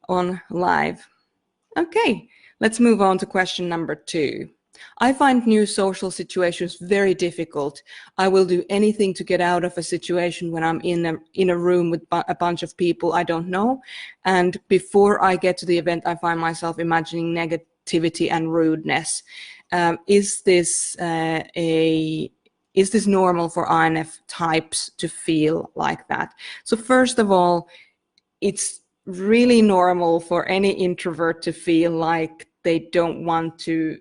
on live. Okay, let's move on to question number 2. I find new social situations very difficult. I will do anything to get out of a situation when I'm in a room with a bunch of people I don't know. And before I get to the event, I find myself imagining negativity and rudeness. Is this normal for INF types to feel like that? So first of all, it's really normal for any introvert to feel like they don't want to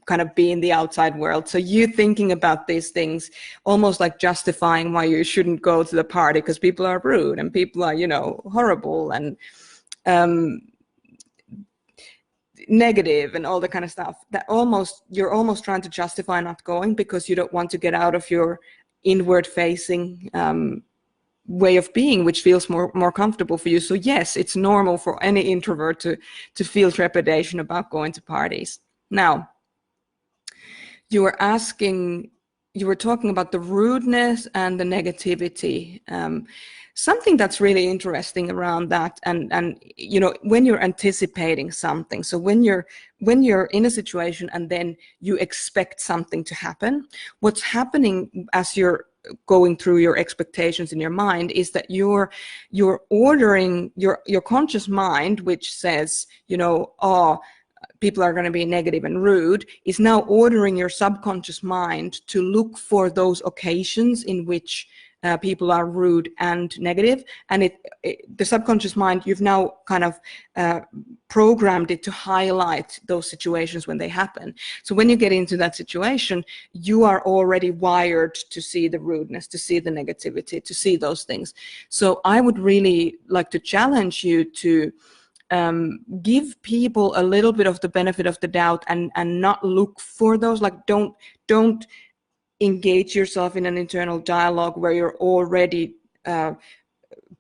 kind of be in the outside world. So you thinking about these things, almost like justifying why you shouldn't go to the party because people are rude and people are, you know, horrible and negative and all that kind of stuff. That you're almost trying to justify not going because you don't want to get out of your inward facing way of being, which feels more comfortable for you. So yes, it's normal for any introvert to feel trepidation about going to parties. Now, you were talking about the rudeness and the negativity. Something that's really interesting around that, and you know, when you're anticipating something, so when you're in a situation and then you expect something to happen, what's happening as you're going through your expectations in your mind is that you're ordering your conscious mind, which says, you know, oh, people are going to be negative and rude, is now ordering your subconscious mind to look for those occasions in which people are rude and negative. And the subconscious mind, you've now kind of programmed it to highlight those situations when they happen. So when you get into that situation, you are already wired to see the rudeness, to see the negativity, to see those things. So I would really like to challenge you to give people a little bit of the benefit of the doubt and not look for those, like don't engage yourself in an internal dialogue where you're already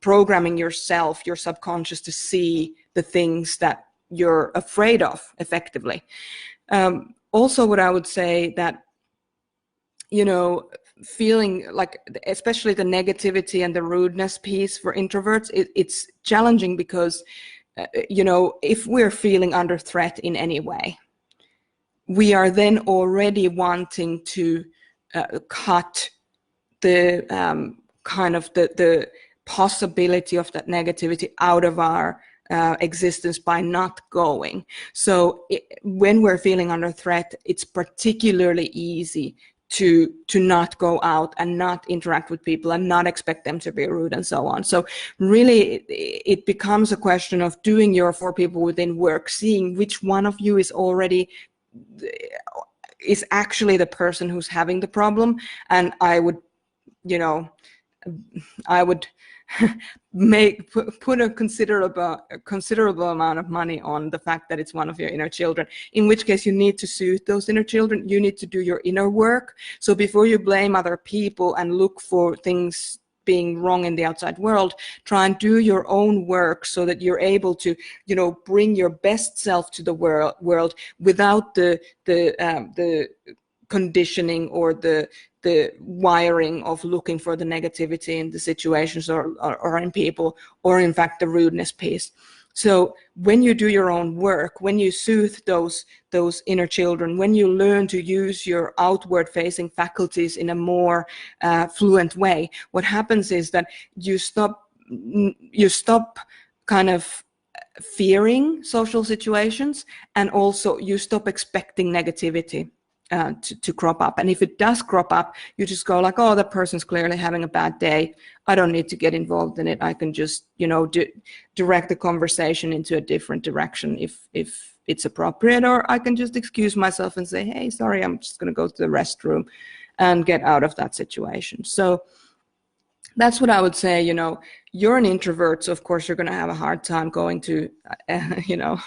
programming yourself, your subconscious, to see the things that you're afraid of effectively. Also, what I would say that, you know, feeling like, especially the negativity and the rudeness piece for introverts, it's challenging because you know, if we're feeling under threat in any way, we are then already wanting to cut the kind of the possibility of that negativity out of our existence by not going. So when we're feeling under threat, it's particularly easy to not go out and not interact with people and not expect them to be rude and so on. So really it becomes a question of doing your 4 people within work, seeing which one of you is actually the person who's having the problem. And I would, you know, I would put a considerable amount of money on the fact that it's one of your inner children, in which case you need to soothe those inner children. You need to do your inner work. So before you blame other people and look for things being wrong in the outside world, try and do your own work so that you're able to, you know, bring your best self to the world without the conditioning or the wiring of looking for the negativity in the situations or in people, or in fact the rudeness piece. So when you do your own work, when you soothe those inner children, when you learn to use your outward facing faculties in a more fluent way, what happens is that you stop kind of fearing social situations, and also you stop expecting negativity to crop up. And if it does crop up, you just go like, oh, that person's clearly having a bad day. I don't need to get involved in it. I can just, you know, direct the conversation into a different direction if it's appropriate, or I can just excuse myself and say, hey, sorry, I'm just going to go to the restroom and get out of that situation. So that's what I would say. You know, you're an introvert, so of course you're going to have a hard time going to, you know,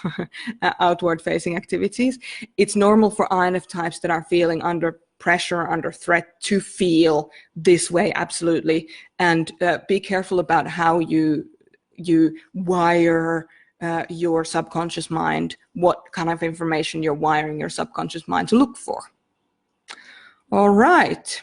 outward facing activities. It's normal for INF types that are feeling under pressure, under threat, to feel this way, absolutely. And be careful about how you wire your subconscious mind, what kind of information you're wiring your subconscious mind to look for. All right.